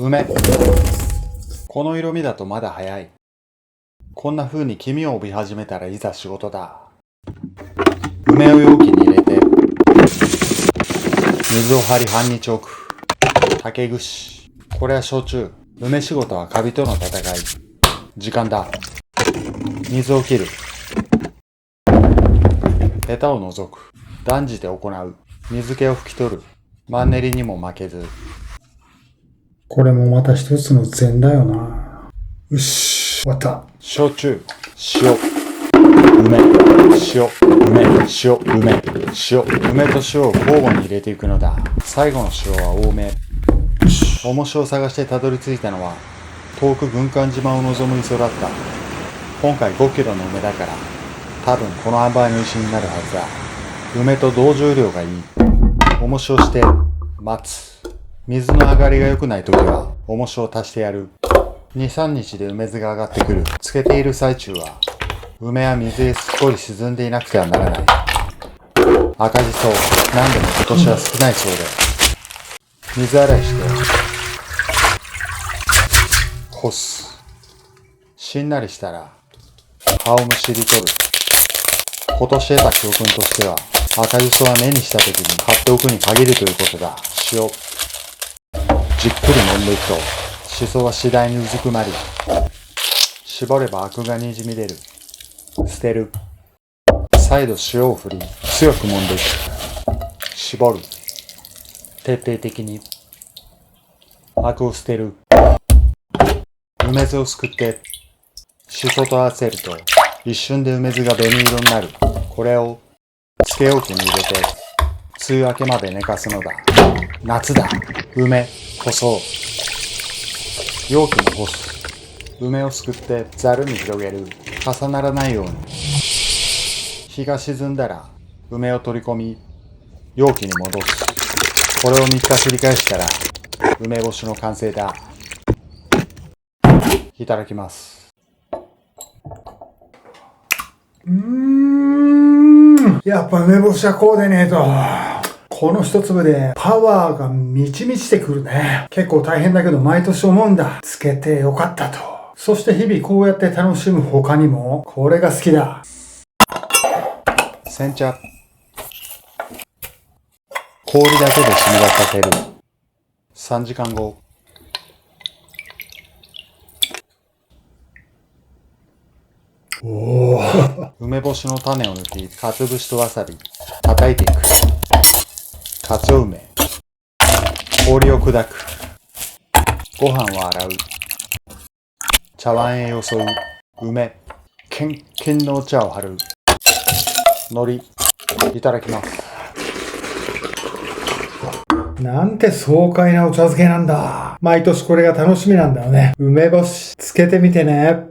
梅。この色味だとまだ早い。こんな風に黄身を帯び始めたらいざ仕事だ。梅を容器に入れて、水を張り半日置く。竹串。これは焼酎。梅仕事はカビとの戦い。時間だ。水を切る。ヘタを除く。断じて行う。水気を拭き取る。マンネリにも負けず。これもまた一つの禅だよな。よし、終わった。焼酎、塩、梅、塩、梅、塩、梅、塩、梅と塩を交互に入れていくのだ。最後の塩は多め。重しを探してたどり着いたのは、遠く軍艦島を望む磯だった。今回5キロの梅だから、多分この塩梅の石になるはずだ。梅と同重量がいい。重しをして、待つ。水の上がりが良くないときは、重しを足してやる。2、3日で梅酢が上がってくる。漬けている最中は、梅は水へすっぽり沈んでいなくてはならない。赤じそ、何でも今年は少ないそうで。水洗いして、干す。しんなりしたら、葉をむしり取る。今年得た教訓としては、赤じそは根にした時に買っておくに限るということだ。塩。じっくり揉んでいくと、しそは次第にうずくまり、絞ればアクがにじみ出る。捨てる。再度塩を振り、強く揉んでいく。絞る。徹底的に。アクを捨てる。梅酢をすくって、しそと合わせると、一瞬で梅酢が紅色になる。これを、漬け置きに入れて、梅雨明けまで寝かすのだ。夏だ。梅、干そう。容器に干す。梅をすくってざるに広げる。重ならないように。日が沈んだら、梅を取り込み、容器に戻す。これを3日繰り返したら、梅干しの完成だ。いただきます。やっぱ梅干しはこうでねえと。この一粒でパワーが満ち満ちてくるね。結構大変だけど毎年思うんだ。つけてよかったと。そして日々こうやって楽しむ他にも、これが好きだ。煎茶。氷だけで染み出させる。3時間後。おー。梅干しの種を抜き、かつぶしとわさび、叩いていく。かつお梅。氷を砕く。ご飯を洗う。茶碗へよそう。梅。キンキンのお茶を張る。海苔。いただきます。なんて爽快なお茶漬けなんだ。毎年これが楽しみなんだよね。梅干し、つけてみてね。